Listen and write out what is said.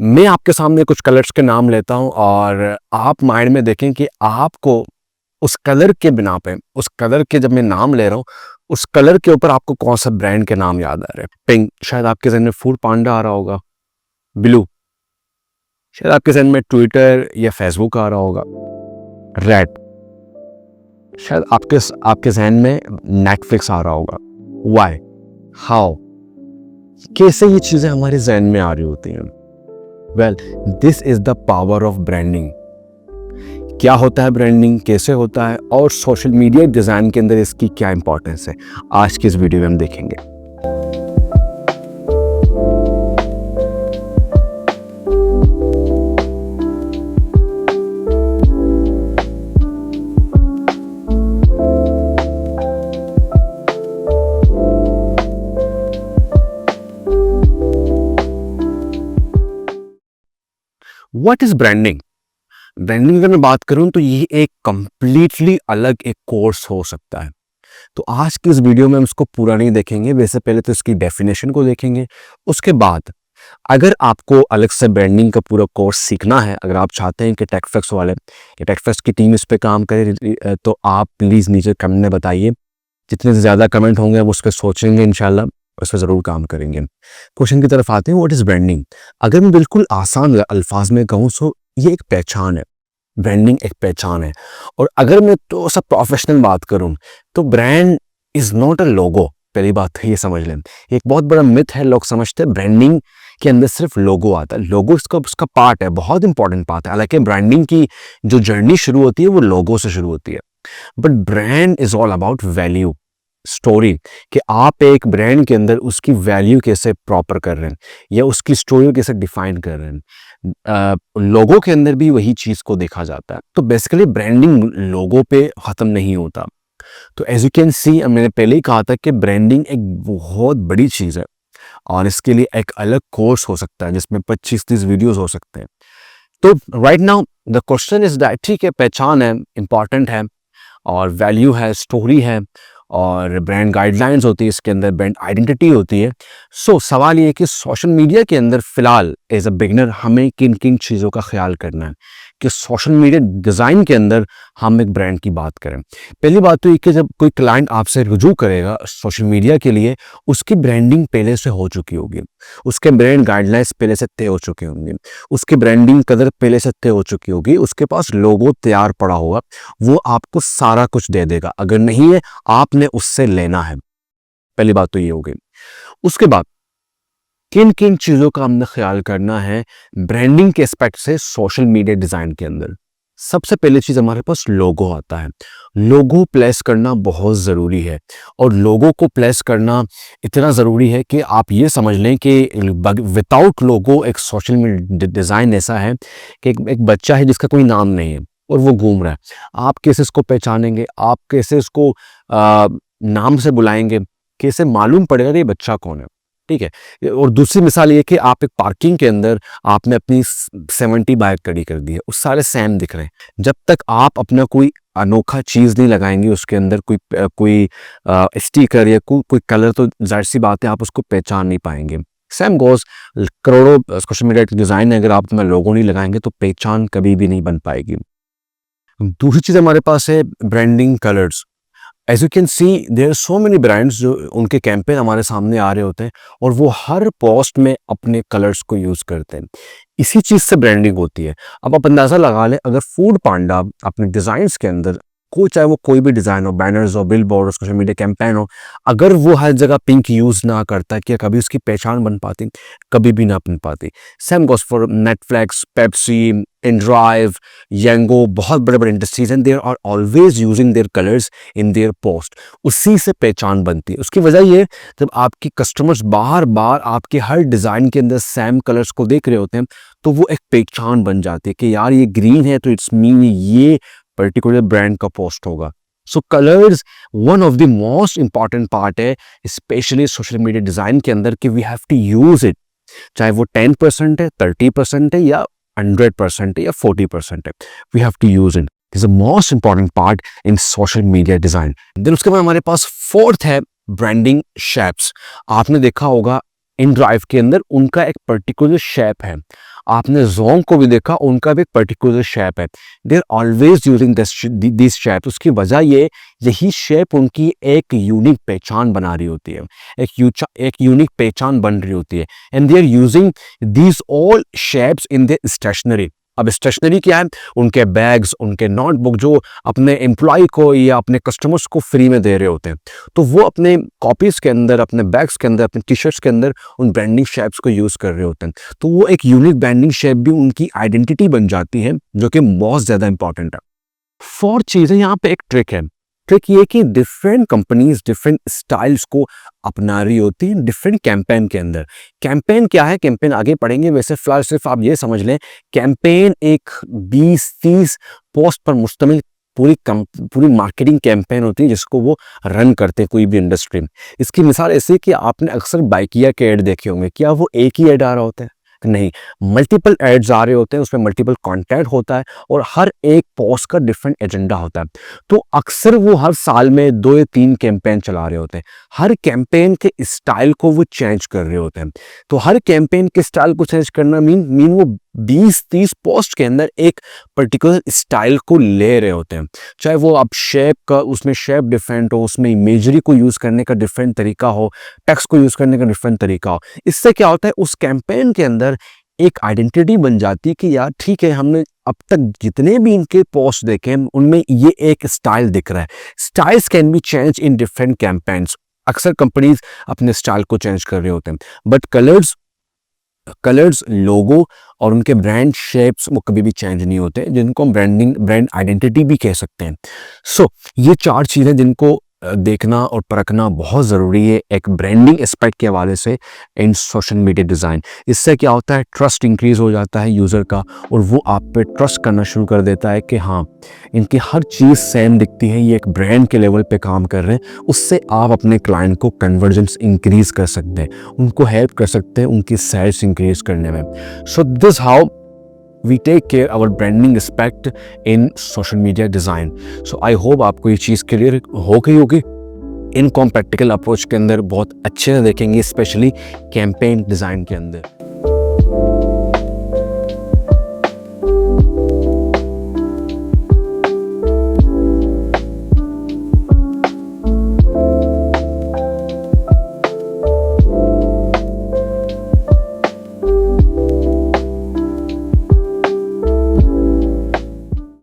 मैं आपके सामने कुछ कलर्स के नाम लेता हूं और आप माइंड में देखें कि आपको उस कलर के बिना पे, उस कलर के जब मैं नाम ले रहा हूं, उस कलर के ऊपर आपको कौन सा ब्रांड के नाम याद आ रहे हैं। पिंक, शायद आपके जहन में फूड पांडा आ रहा होगा। ब्लू, शायद आपके जहन में ट्विटर या फेसबुक आ रहा होगा। रेड, शायद आपके आपके जहन में नेटफ्लिक्स आ रहा होगा। वाई, हाउ, कैसे ये चीजें हमारे जहन में आ रही होती हैं। Well, this is the power of branding. क्या होता है ब्रांडिंग, कैसे होता है और सोशल मीडिया डिजाइन के अंदर इसकी क्या इंपॉर्टेंस है, आज की इस वीडियो में हम देखेंगे। What is branding? ब्रांडिंग अगर मैं बात करूं तो ये एक कंप्लीटली अलग एक कोर्स हो सकता है। तो आज की इस वीडियो में हम इसको पूरा नहीं देखेंगे, वैसे पहले तो इसकी डेफिनेशन को देखेंगे। उसके बाद अगर आपको अलग से ब्रांडिंग का पूरा कोर्स सीखना है, अगर आप चाहते हैं कि टेकफेक्स वाले या टेकफेक्स की टीम इस पे काम करे, तो आप प्लीज़ नीचे कमेंट में बताइए। जितने ज़्यादा कमेंट होंगे हम उस पर सोचेंगे, इंशाल्लाह उस पर ज़रूर काम करेंगे। क्वेश्चन की तरफ आते हैं, व्हाट इज़ ब्रांडिंग? अगर मैं बिल्कुल आसान अल्फाज में कहूँ तो ये एक पहचान है। ब्रांडिंग एक पहचान है। और अगर मैं तो सब प्रोफेशनल बात करूं तो ब्रांड इज नॉट अ लोगो। पहली बात तो ये समझ लें, एक बहुत बड़ा मिथ है, लोग समझते हैं ब्रांडिंग के अंदर सिर्फ लोगो आता है। लोगो उसका पार्ट है, बहुत इंपॉर्टेंट पार्ट है। हालांकि ब्रांडिंग की जो जर्नी शुरू होती है वो लोगो से शुरू होती है, but brand is all about value, story, कि आप एक ब्रांड के अंदर उसकी वैल्यू कैसे प्रॉपर कर रहे हैं या उसकी स्टोरी कैसे डिफाइन कर रहे हैं। लोगों के अंदर भी वही चीज को देखा जाता है। तो बेसिकली ब्रांडिंग लोगो पे खत्म नहीं होता। तो एज यू कैन सी, मैंने पहले ही कहा था कि ब्रांडिंग एक बहुत बड़ी चीज है और इसके लिए एक अलग कोर्स हो सकता है जिसमें 25-30 वीडियोस हो सकते हैं। तो right now the question is that, ठीक है, पहचान है, इंपॉर्टेंट है, और वैल्यू है, स्टोरी है, और ब्रांड गाइडलाइंस होती है, इसके अंदर ब्रांड आइडेंटिटी होती है। सो सवाल ये है कि सोशल मीडिया के अंदर फिलहाल एज अ बिगनर हमें किन किन चीज़ों का ख्याल करना है कि सोशल मीडिया डिज़ाइन के अंदर हम एक ब्रांड की बात करें। पहली बात तो ये कि जब कोई क्लाइंट आपसे रुजू करेगा सोशल मीडिया के लिए, उसकी ब्रांडिंग पहले से हो चुकी होगी, उसके ब्रांड गाइडलाइंस पहले से तय हो चुके होंगे, उसकी ब्रांडिंग कदर पहले से तय हो चुकी होगी, उसके पास लोगो तैयार पड़ा होगा, वो आपको सारा कुछ दे देगा। अगर नहीं है, आपने उससे लेना है। पहली बात तो ये हो गई। उसके बाद किन किन चीजों का हमने ख्याल करना है ब्रांडिंग के एस्पेक्ट से सोशल मीडिया डिजाइन के अंदर। सबसे पहली चीज हमारे पास लोगो आता है। लोगो प्लेस करना बहुत जरूरी है, और लोगो को प्लेस करना इतना जरूरी है कि आप ये समझ लें कि विदाउट लोगो एक सोशल मीडिया डिजाइन ऐसा है कि एक बच्चा है जिसका कोई नाम नहीं है और वो घूम रहा है। आप कैसे इसको पहचानेंगे, आप कैसे इसको नाम से बुलाएंगे, कैसे मालूम पड़ेगा ये बच्चा कौन है? ठीक है। और दूसरी मिसाल ये कि आप एक पार्किंग के अंदर आपने अपनी 70 बाइक खड़ी कर दी है, उस सारे सेम दिख रहे हैं। जब तक आप अपना कोई अनोखा चीज नहीं लगाएंगे उसके अंदर, कोई स्टिकर या कोई कलर, तो जाहिर सी बात है आप उसको पहचान नहीं पाएंगे। सेम गोज, करोड़ों सोशल मीडिया डिजाइन है, अगर आप अपना लोगो नहीं लगाएंगे तो पहचान कभी भी नहीं बन पाएगी। दूसरी चीज हमारे पास है branding colours. As you can see there are so many brands जो उनके कैंपेन हमारे सामने आ रहे होते हैं और वो हर पोस्ट में अपने कलर्स को यूज करते हैं। इसी चीज से ब्रांडिंग होती है। अब आप अंदाजा लगा लें, अगर फूड पांडा अपने डिजाइन्स के अंदर, चाहे वो कोई भी डिजाइन हो, बैनर्स हो, bill board, social media campaign हो, अगर वो हर जगह पिंक यूज ना करता, क्या कभी उसकी पहचान बन पाती? कभी भी ना बन पाती। Same goes for Netflix, Pepsi, inDrive, Yango, बहुत बड़े बड़े इंडस्ट्रीज हैं, they are always using their colours in their post. उसी से पहचान बनती है। उसकी वजह ये, जब आपके कस्टमर्स बार बार आपके हर डिजाइन के अंदर सेम कलर्स को देख रहे होते हैं, तो वो एक पहचान बन जाती है कि यार ये ग्रीन है तो इट्स मीन ये पर्टिकुलर ब्रांड का पोस्ट होगा। So colours one of the most important part है, स्पेशली सोशल मीडिया डिजाइन के अंदर, कि we have to use it. चाहे वो 10% है, 30% है, या 100% है, या 40% है, we have to use it. Is the most important part in social media design. Then उसके बाद हमारे पास फोर्थ है ब्रांडिंग शेप्स। आपने देखा होगा इन ड्राइव के अंदर उनका एक पर्टिकुलर शेप है। आपने जोंग को भी देखा, उनका भी एक पर्टिकुलर शेप है, they are always using this shape. उसकी वजह ये, यही शेप उनकी एक यूनिक पहचान बना रही होती है, एक यूनिक पहचान बन रही होती है, and they are using these all shapes in the stationery. अब स्टेशनरी क्या है? उनके बैग्स, उनके नोटबुक जो अपने एम्प्लॉय को या अपने कस्टमर्स को फ्री में दे रहे होते हैं, तो वो अपने कॉपीज के अंदर, अपने बैग्स के अंदर, अपने टी शर्ट्स के अंदर उन ब्रांडिंग शेप्स को यूज कर रहे होते हैं। तो वो एक यूनिक ब्रांडिंग शेप भी उनकी आइडेंटिटी बन जाती है, जो कि बहुत ज्यादा इंपॉर्टेंट है। फोर चीजें यहाँ पे एक ट्रिक है। ट्रिक ये कि डिफरेंट कंपनीज डिफरेंट स्टाइल्स को अपना रही होती है डिफरेंट कैंपेन के अंदर। कैंपेन क्या है, कैंपेन आगे पढ़ेंगे, वैसे फिलहाल सिर्फ आप ये समझ लें, कैंपेन एक 20-30 पोस्ट पर मुश्तमिल पूरी मार्केटिंग कैंपेन होती है जिसको वो रन करते हैं कोई भी इंडस्ट्री में। इसकी मिसाल ऐसी है कि आपने अक्सर बाइकिया के ऐड देखे होंगे। क्या वो एक ही ऐड आ रहा होता है? नहीं, मल्टीपल एड्स आ रहे होते हैं, उसमें मल्टीपल कंटेंट होता है और हर एक पोस्ट का डिफरेंट एजेंडा होता है। तो अक्सर वो हर साल में 2 या 3 कैंपेन चला रहे होते हैं। हर कैंपेन के स्टाइल को वो चेंज कर रहे होते हैं। तो हर कैंपेन के स्टाइल को चेंज करना मीन वो 20-30 पोस्ट के अंदर एक पर्टिकुलर स्टाइल को ले रहे होते हैं। चाहे वो अब शेप का, उसमें शेप डिफरेंट हो, उसमें इमेजरी को यूज करने का डिफरेंट तरीका हो, टेक्स्ट को यूज करने का डिफरेंट तरीका हो। इससे क्या होता है, उस कैंपेन के अंदर एक आइडेंटिटी बन जाती है कि यार ठीक है, हमने अब तक जितने भी इनके पोस्ट देखे हैं उनमें ये एक स्टाइल दिख रहा है। Styles can be change in different campaigns. अक्सर कंपनीज अपने स्टाइल को चेंज कर रहे होते हैं, बट कलर्स, लोगो और उनके ब्रांड शेप्स वो कभी भी चेंज नहीं होते, जिनको हम ब्रांड आइडेंटिटी भी कह सकते हैं। सो ये 4 चीज़ें जिनको देखना और परखना बहुत ज़रूरी है एक ब्रांडिंग एस्पेक्ट के हवाले से इन सोशल मीडिया डिज़ाइन। इससे क्या होता है, ट्रस्ट इंक्रीज हो जाता है यूज़र का, और वो आप पे ट्रस्ट करना शुरू कर देता है कि हाँ, इनकी हर चीज़ सेम दिखती है, ये एक ब्रांड के लेवल पे काम कर रहे हैं। उससे आप अपने क्लाइंट को कन्वर्जेंस इंक्रीज कर सकते हैं, उनको हेल्प कर सकते हैं उनकी सेल्स इंक्रीज करने में। So this how we take care our branding aspect in social media design. So I hope आपको ये चीज़ क्लियर हो गई होगी। इनको हम प्रैक्टिकल अप्रोच के अंदर बहुत अच्छे से देखेंगे, स्पेशली कैंपेन डिज़ाइन के अंदर।